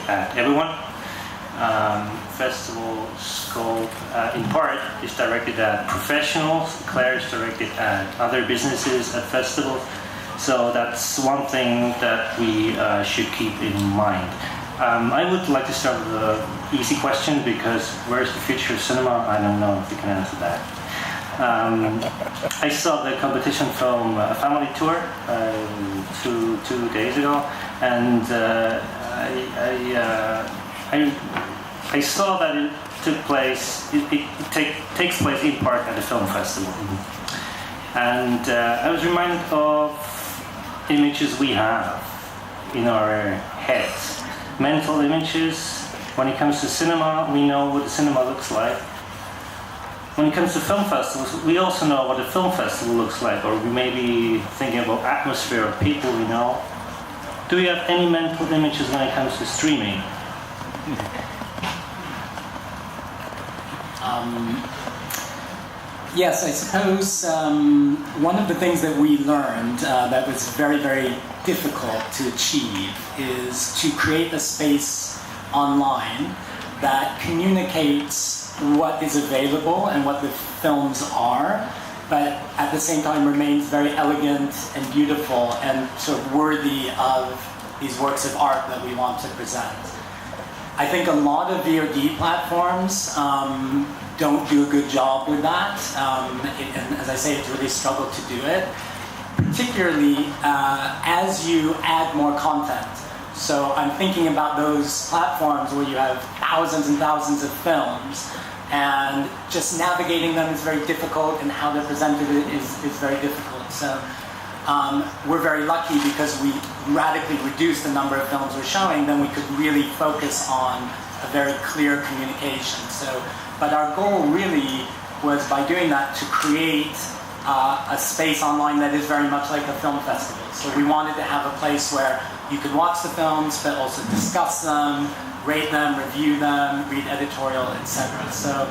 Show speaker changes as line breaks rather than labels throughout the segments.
at everyone. Festival scope, in part, is directed at professionals. Claire is directed at other businesses at festivals. So that's one thing that we should keep in mind. I would like to start with an easy question, because where's the future of cinema? I don't know if you can answer that. I saw the competition film A Family Tour two days ago, and I saw that it took place. It takes place in part at the film festival, and I was reminded of images we have in our heads, mental images. When it comes to cinema, we know what the cinema looks like. When it comes to film festivals, we also know what a film festival looks like, or we may be thinking about atmosphere of people we know. Do we have any mental images when it comes to streaming?
Yes, I suppose one of the things that we learned that was very, very difficult to achieve is to create a space online that communicates what is available and what the films are, but at the same time remains very elegant and beautiful and sort of worthy of these works of art that we want to present. I think a lot of VOD platforms don't do a good job with that, and as I say, it's really struggled to do it, particularly as you add more content. So I'm thinking about those platforms where you have thousands and thousands of films, and just navigating them is very difficult, and how they're presented is very difficult. So we're very lucky because we radically reduced the number of films we're showing, then we could really focus on a very clear communication. But our goal really was, by doing that, to create a space online that is very much like a film festival. So we wanted to have a place where you could watch the films, but also discuss them, rate them, review them, read editorial, etc. So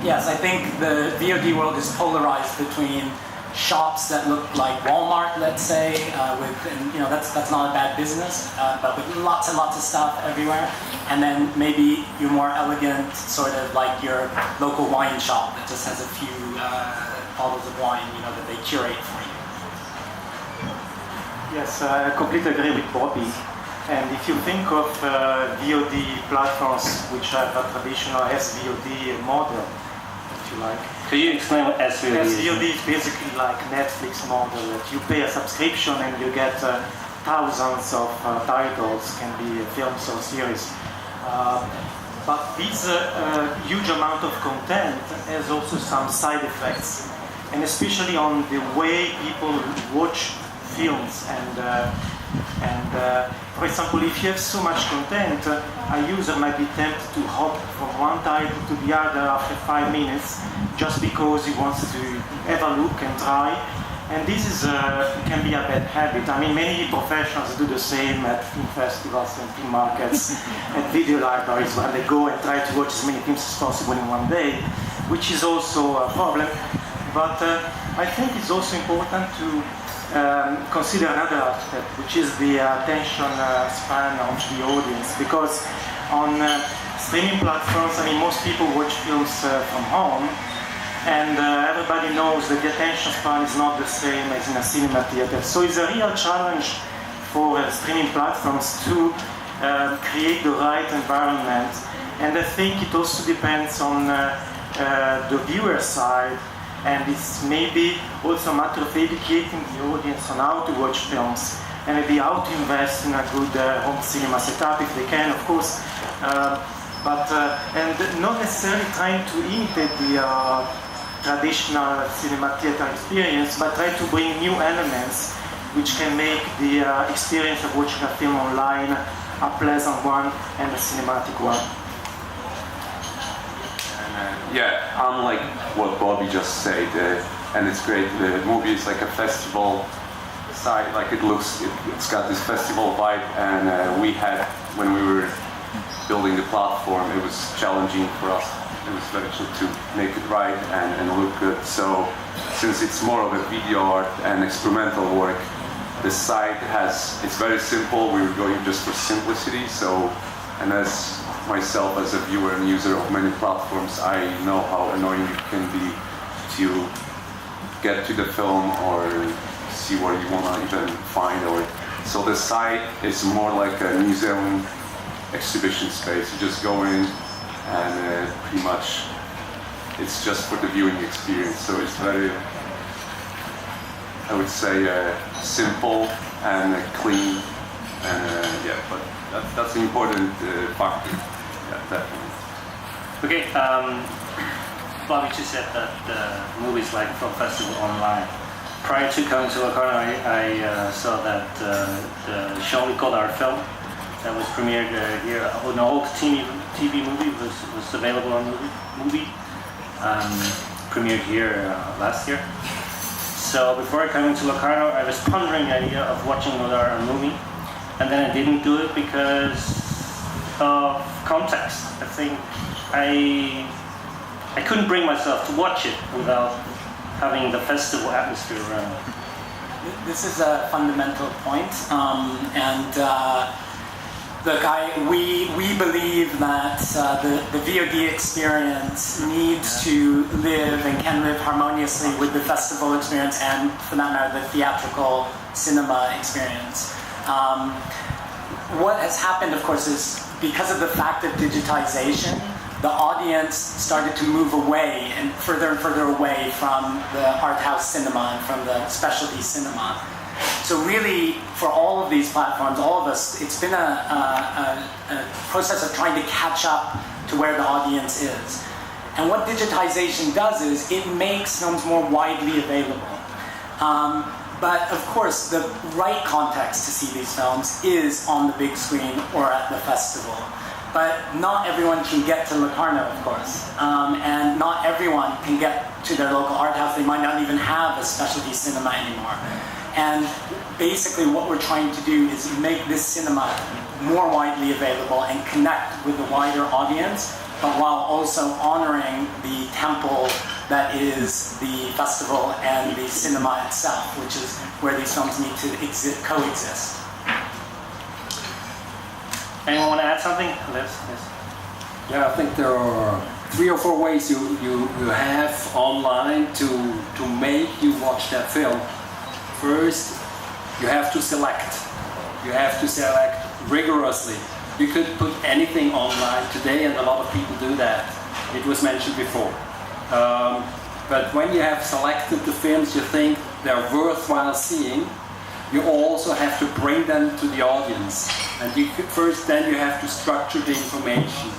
yes, I think the VOD world is polarized between shops that look like Walmart, let's say, that's not a bad business, but with lots and lots of stuff everywhere, and then maybe your more elegant, sort of like your local wine shop that just has a few bottles of wine, that they curate for you.
Yes, I completely agree with Bobby. And if you think of VOD platforms which have a traditional SVOD model, if you like.
Can you explain what SVOD is?
SVOD is basically like Netflix model, that you pay a subscription and you get thousands of titles, can be films or series. But this huge amount of content has also some side effects, and especially on the way people watch films. And for example, if you have so much content, a user might be tempted to hop from one title to the other after 5 minutes, just because he wants to have a look and try. And this can be a bad habit. I mean, many professionals do the same at film festivals and film markets, at video libraries, when they go and try to watch as many films as possible in one day, which is also a problem. But I think it's also important to consider another aspect, which is the attention span of the audience, because on streaming platforms, I mean, most people watch films from home, and everybody knows that the attention span is not the same as in a cinema theater. So it's a real challenge for streaming platforms to create the right environment, and I think it also depends on the viewer side. And it's maybe also a matter of educating the audience on how to watch films, and maybe how to invest in a good home cinema setup if they can, of course. And not necessarily trying to imitate the traditional cinema theater experience, but try to bring new elements which can make the experience of watching a film online a pleasant one and a cinematic one.
Yeah, unlike what Bobby just said, and it's great, the movie is like a festival side, like it's got this festival vibe, and we had, when we were building the platform, it was challenging for us. It was very challenging to make it right and look good. So since it's more of a video art and experimental work, the site it's very simple. We were going just for simplicity, so And as myself, as a viewer and user of many platforms, I know how annoying it can be to get to the film or see what you want to even find. So the site is more like a museum exhibition space. You just go in and pretty much it's just for the viewing experience. So it's very, I would say, simple and clean. And but that's an important factor. Yeah, definitely.
Okay, Bobby just said that movies like Film Festival online. Prior to coming to Locarno, I saw that the show we called Our Film that was premiered here. An old TV movie was available on movie. Premiered here last year. So before I came into Locarno, I was pondering the idea of watching a movie, and then I didn't do it because of context. I think I couldn't bring myself to watch it without having the festival atmosphere around.
This is a fundamental point, look, we believe that the VOD experience needs to live and can live harmoniously with the festival experience and, for that matter, the theatrical cinema experience. What has happened, of course, is because of the fact of digitization, the audience started to move away and further away from the art house cinema and from the specialty cinema. So really, for all of these platforms, all of us, it's been a process of trying to catch up to where the audience is. And what digitization does is it makes films more widely available. But of course, the right context to see these films is on the big screen or at the festival. But not everyone can get to Locarno, of course. And not everyone can get to their local art house. They might not even have a specialty cinema anymore. And basically what we're trying to do is make this cinema more widely available and connect with the wider audience, but while also honoring the temple that is the festival and the cinema itself, which is where these films need to coexist.
Anyone want to add something? Yes.
Yeah, I think there are 3 or 4 ways you have online to make you watch that film. First, you have to select. You have to select rigorously. You could put anything online today, and a lot of people do that. It was mentioned before. But when you have selected the films you think they're worthwhile seeing, you also have to bring them to the audience. And then you have to structure the information.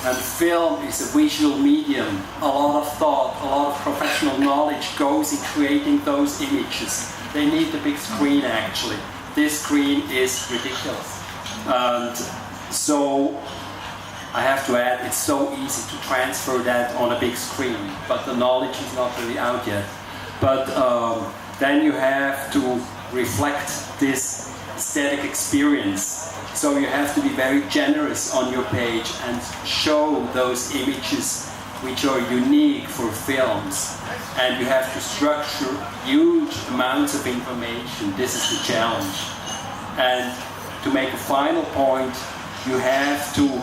And film is a visual medium. A lot of thought, a lot of professional knowledge goes in creating those images. They need the big screen, actually. This screen is ridiculous. And so I have to add, it's so easy to transfer that on a big screen, but the knowledge is not really out yet. But then you have to reflect this aesthetic experience. So you have to be very generous on your page and show those images which are unique for films. And you have to structure huge amounts of information. This is the challenge. And to make a final point, you have to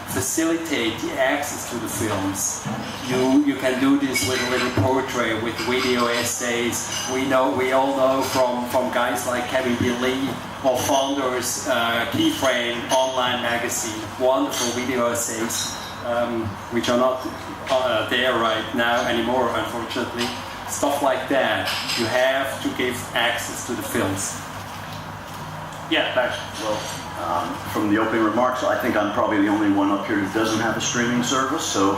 facilitate the access to the films. You can do this with a little portrait, with video essays. We all know from guys like Kevin B. Lee or Founders, Keyframe online magazine, wonderful video essays, which are not there right now anymore, unfortunately. Stuff like that. You have to give access to the films.
Yeah, thanks.
Well, from the opening remarks, I think I'm probably the only one up here who doesn't have a streaming service, so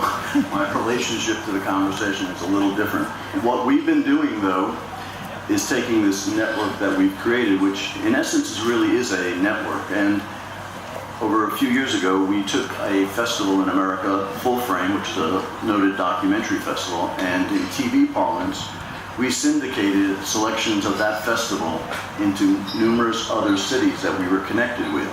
my relationship to the conversation is a little different. What we've been doing, though, is taking this network that we've created, which in essence really is a network. And over a few years ago, we took a festival in America, Full Frame, which is a noted documentary festival, and in TV parlance, we syndicated selections of that festival into numerous other cities that we were connected with.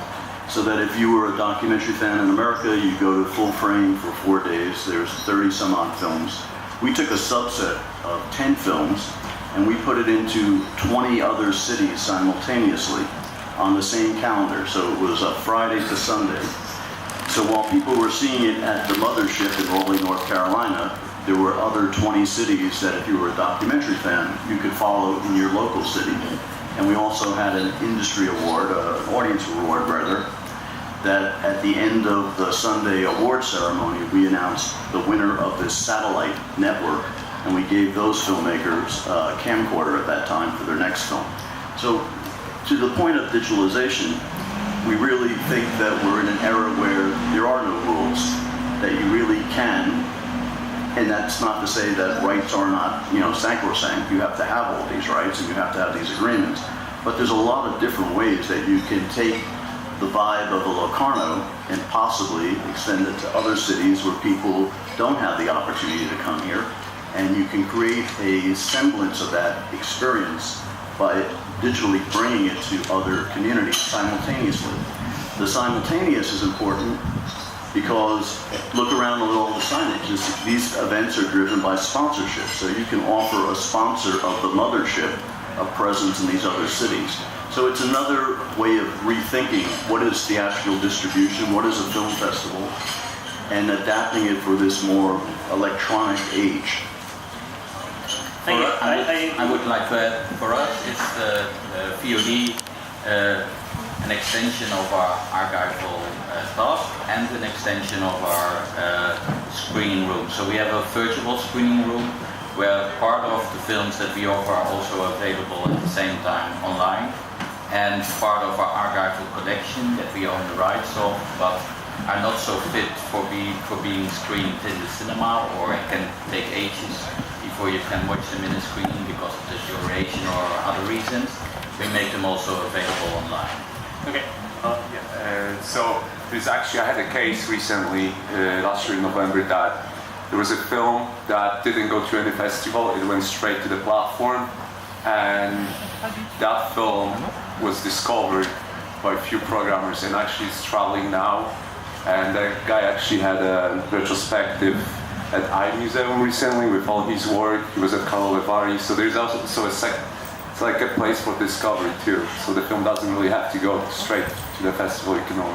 So that if you were a documentary fan in America, you go to Full Frame for 4 days. There's 30 some odd films. We took a subset of 10 films and we put it into 20 other cities simultaneously. on the same calendar. So it was a Friday to Sunday. So while people were seeing it at the mothership in Raleigh, North Carolina, there were other 20 cities that if you were a documentary fan, you could follow in your local city. And we also had an industry award, an audience award rather, that at the end of the Sunday award ceremony, we announced the winner of this satellite network, and we gave those filmmakers a camcorder at that time for their next film. So to the point of digitalization, we really think that we're in an era where there are no rules, that you really can, and that's not to say that rights are not, sacrosanct. You have to have all these rights and you have to have these agreements, but there's a lot of different ways that you can take the vibe of a Locarno and possibly extend it to other cities where people don't have the opportunity to come here, and you can create a semblance of that experience by digitally bringing it to other communities simultaneously. The simultaneous is important because look around at all the signage. These events are driven by sponsorship, so you can offer a sponsor of the mothership a presence in these other cities. So it's another way of rethinking what is theatrical distribution, what is a film festival, and adapting it for this more electronic age.
Thank you.
I would like to add, for us, it's the VOD, an extension of our archival task and an extension of our screening room. So we have a virtual screening room where part of the films that we offer are also available at the same time online, and part of our archival collection that we own the rights of, but are not so fit for being screened in the cinema, or it can take ages before you can watch them in a screening because of the duration or other reasons. We make them also available online.
Okay.
So there's actually, I had a case recently, last year in November, that there was a film that didn't go to any festival, it went straight to the platform, and that film was discovered by a few programmers and actually is traveling now. And that guy actually had a retrospective at iMuseum recently with all his work. He was at Carlo Levari, so there's also it's like a place for discovery too. So the film doesn't really have to go straight to the festival. You can always